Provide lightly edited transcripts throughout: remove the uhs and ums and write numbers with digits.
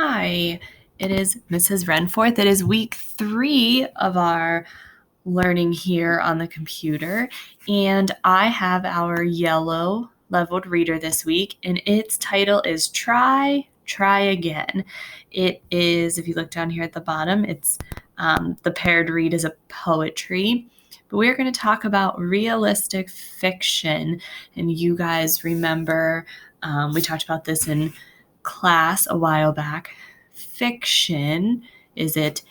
Hi, it is Mrs. Renforth. It is week 3 of our learning here on the computer, and I have our yellow leveled reader this week, and its title is Try Again. It is, if you look down here at the bottom, it's the paired read is a poetry, but we're going to talk about realistic fiction, and you guys remember we talked about this in class a while back. Fiction, is it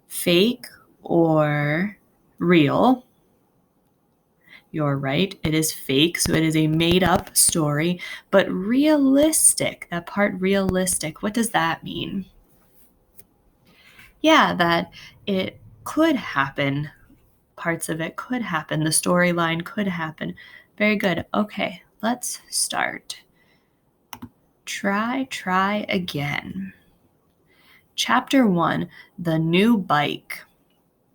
fake or real? You're right, it is fake, so it is a made-up story. But realistic, that part realistic, what does that mean? Yeah, that it could happen. Parts of it could happen. The storyline could happen. Very good. Okay, let's start. Try again. Chapter 1, The New Bike.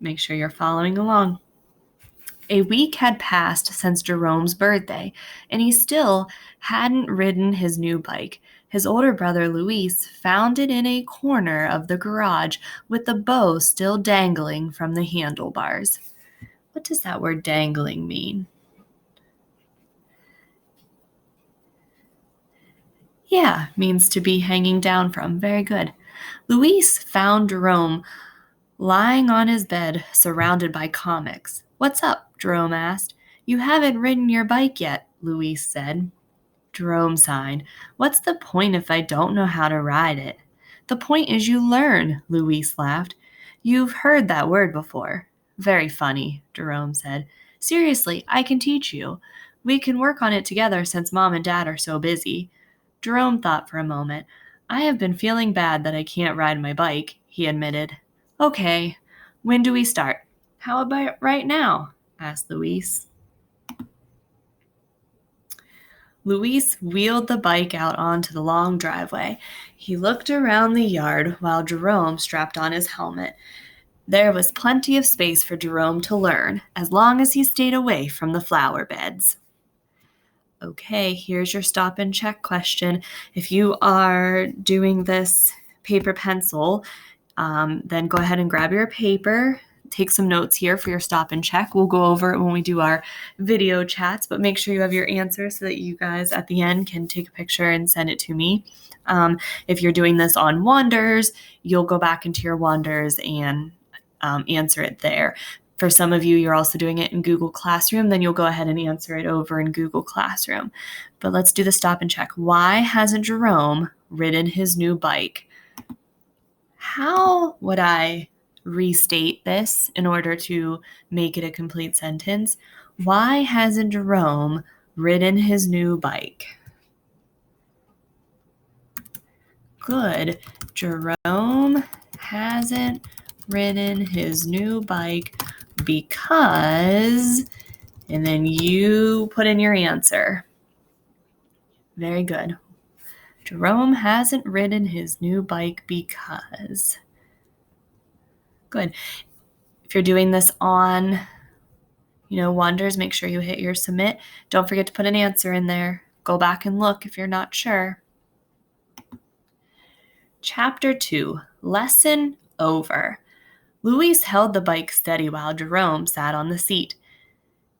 Make sure you're following along. A week had passed since Jerome's birthday, and he still hadn't ridden his new bike. His older brother Luis found it in a corner of the garage with the bow still dangling from the handlebars. What does that word dangling mean? Yeah, means to be hanging down from. Very good. Luis found Jerome lying on his bed, surrounded by comics. "What's up?" Jerome asked. "You haven't ridden your bike yet," Luis said. Jerome sighed. "What's the point if I don't know how to ride it?" "The point is you learn," Luis laughed. "You've heard that word before." "Very funny," Jerome said. "Seriously, I can teach you. We can work on it together since Mom and Dad are so busy." Jerome thought for a moment. "I have been feeling bad that I can't ride my bike," he admitted. "Okay, when do we start?" "How about right now?" asked Luis. Luis wheeled the bike out onto the long driveway. He looked around the yard while Jerome strapped on his helmet. There was plenty of space for Jerome to learn, as long as he stayed away from the flower beds. Okay, here's your stop and check question. If you are doing this paper pencil, then go ahead and grab your paper. Take some notes here for your stop and check. We'll go over it when we do our video chats, but make sure you have your answers so that you guys at the end can take a picture and send it to me. If you're doing this on Wonders, you'll go back into your Wonders and answer it there. For some of you, you're also doing it in Google Classroom, then you'll go ahead and answer it over in Google Classroom. But let's do the stop and check. Why hasn't Jerome ridden his new bike? How would I restate this in order to make it a complete sentence? Why hasn't Jerome ridden his new bike? Good. Jerome hasn't ridden his new bike because, and then you put in your answer. Very good. Jerome hasn't ridden his new bike because. Good. If you're doing this on, Wonders, make sure you hit your submit. Don't forget to put an answer in there. Go back and look if you're not sure. Chapter 2, Lesson Over. Luis held the bike steady while Jerome sat on the seat.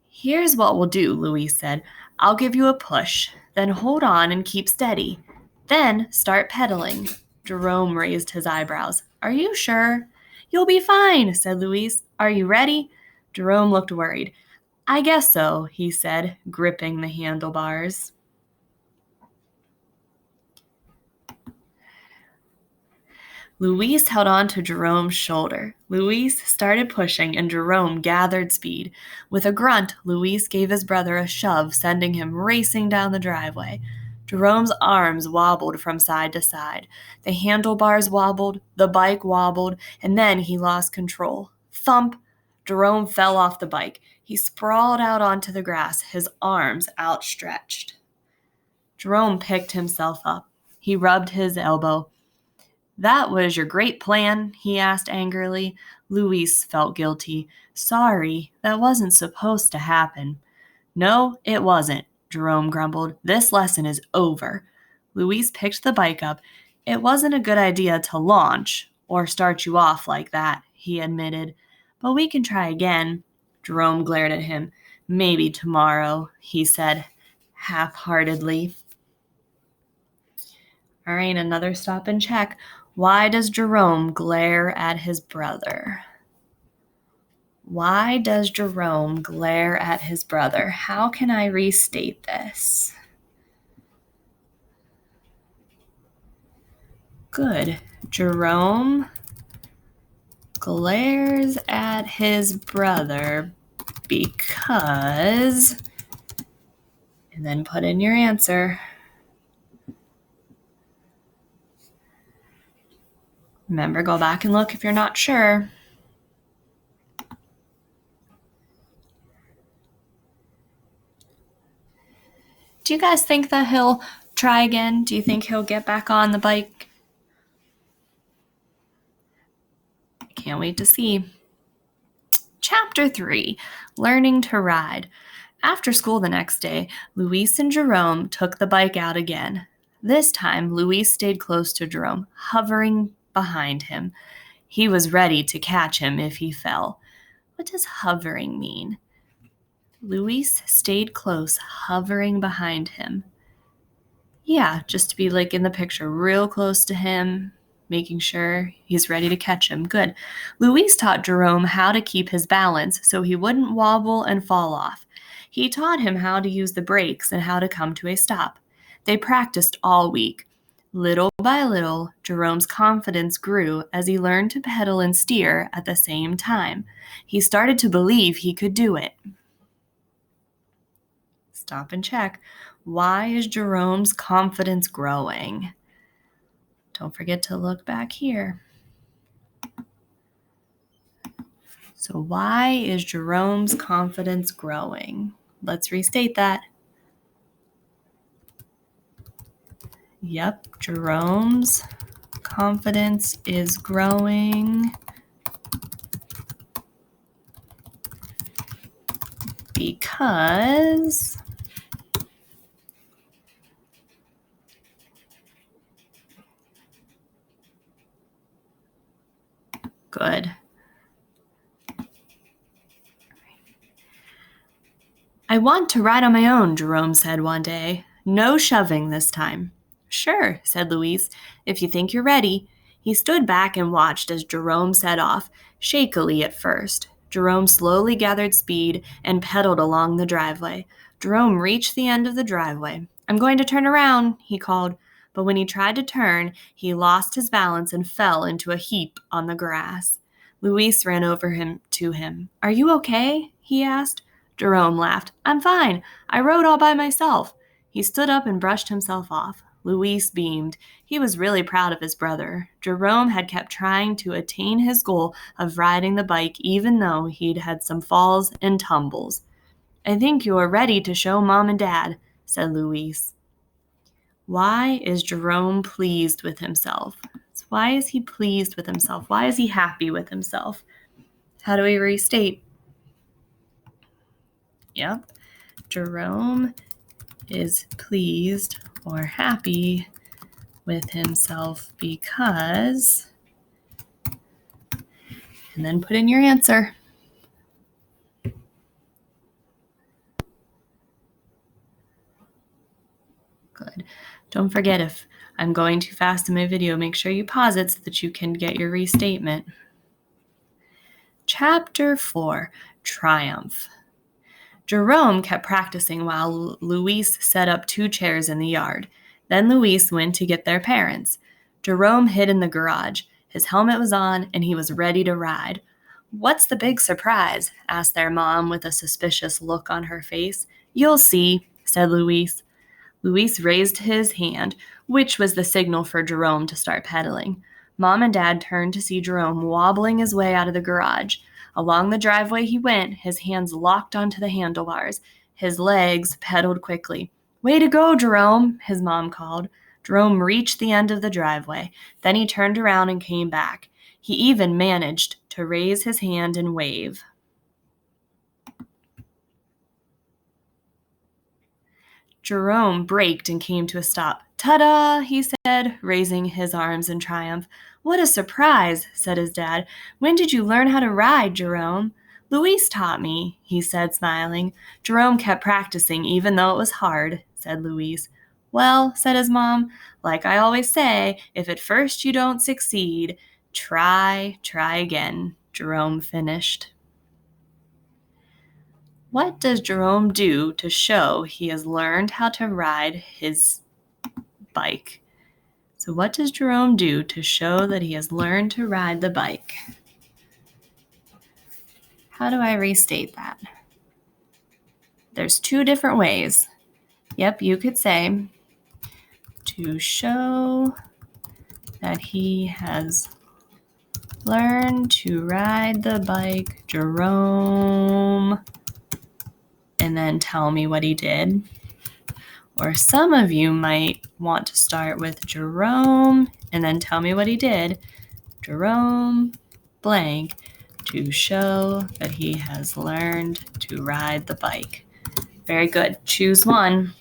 "Here's what we'll do," Luis said. "I'll give you a push, then hold on and keep steady. Then start pedaling." Jerome raised his eyebrows. "Are you sure?" "You'll be fine," said Luis. "Are you ready?" Jerome looked worried. "I guess so," he said, gripping the handlebars. Luis held on to Jerome's shoulder. Luis started pushing, and Jerome gathered speed. With a grunt, Luis gave his brother a shove, sending him racing down the driveway. Jerome's arms wobbled from side to side. The handlebars wobbled, the bike wobbled, and then he lost control. Thump! Jerome fell off the bike. He sprawled out onto the grass, his arms outstretched. Jerome picked himself up. He rubbed his elbow. "That was your great plan?" he asked angrily. Luis felt guilty. "Sorry, that wasn't supposed to happen." "No, it wasn't," Jerome grumbled. "This lesson is over." Luis picked the bike up. It wasn't a good idea to launch or start you off like that, he admitted. But we can try again. Jerome glared at him. Maybe tomorrow, he said half-heartedly. All right, another stop and check. Why does Jerome glare at his brother? Why does Jerome glare at his brother? How can I restate this? Good. Jerome glares at his brother because, and then put in your answer. Remember, go back and look if you're not sure. Do you guys think that he'll try again? Do you think he'll get back on the bike? I can't wait to see. Chapter 3, Learning to Ride. After school the next day, Luis and Jerome took the bike out again. This time, Luis stayed close to Jerome, hovering behind him. He was ready to catch him if he fell. What does hovering mean? Luis stayed close, hovering behind him. Yeah, just to be like in the picture, real close to him, making sure he's ready to catch him. Good. Luis taught Jerome how to keep his balance so he wouldn't wobble and fall off. He taught him how to use the brakes and how to come to a stop. They practiced all week. Little by little, Jerome's confidence grew as he learned to pedal and steer at the same time. He started to believe he could do it. Stop and check. Why is Jerome's confidence growing? Don't forget to look back here. So why is Jerome's confidence growing? Let's restate that. Yep, Jerome's confidence is growing because good. I want to ride on my own, Jerome said one day. No shoving this time. Sure, said Luis, if you think you're ready. He stood back and watched as Jerome set off, shakily at first. Jerome slowly gathered speed and pedaled along the driveway. Jerome reached the end of the driveway. I'm going to turn around, he called. But when he tried to turn, he lost his balance and fell into a heap on the grass. Luis ran over to him. Are you okay? He asked. Jerome laughed. I'm fine. I rode all by myself. He stood up and brushed himself off. Luis beamed. He was really proud of his brother. Jerome had kept trying to attain his goal of riding the bike even though he'd had some falls and tumbles. I think you are ready to show Mom and Dad, said Luis. Why is Jerome pleased with himself? Why is he pleased with himself? Why is he happy with himself? How do we restate? Yep. Jerome is pleased or happy with himself because, and then put in your answer. Good. Don't forget, if I'm going too fast in my video, make sure you pause it so that you can get your restatement. Chapter 4, Triumph. Jerome kept practicing while Luis set up 2 chairs in the yard. Then Luis went to get their parents. Jerome hid in the garage. His helmet was on, and he was ready to ride. What's the big surprise? Asked their mom with a suspicious look on her face. You'll see, said Luis. Luis raised his hand, which was the signal for Jerome to start pedaling. Mom and Dad turned to see Jerome wobbling his way out of the garage. Along the driveway he went, his hands locked onto the handlebars. His legs pedaled quickly. Way to go, Jerome, his mom called. Jerome reached the end of the driveway. Then he turned around and came back. He even managed to raise his hand and wave. Jerome braked and came to a stop. "Ta-da!" he said, raising his arms in triumph. "What a surprise!" said his dad. "When did you learn how to ride, Jerome?" "Louise taught me," he said, smiling. "Jerome kept practicing, even though it was hard," said Louise. "Well," said his mom, "like I always say, if at first you don't succeed, try again," Jerome finished. What does Jerome do to show he has learned how to ride his bike? So what does Jerome do to show that he has learned to ride the bike? How do I restate that? There's two different ways. Yep, you could say, to show that he has learned to ride the bike, Jerome, and then tell me what he did. Or some of you might want to start with Jerome and then tell me what he did. Jerome blank to show that he has learned to ride the bike. Very good. Choose one.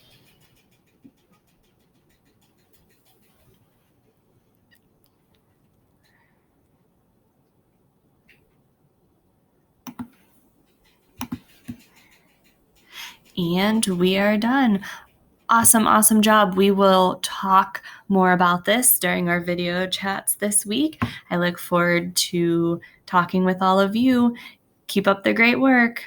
And we are done. Awesome job. We will talk more about this during our video chats this week. I look forward to talking with all of you. Keep up the great work.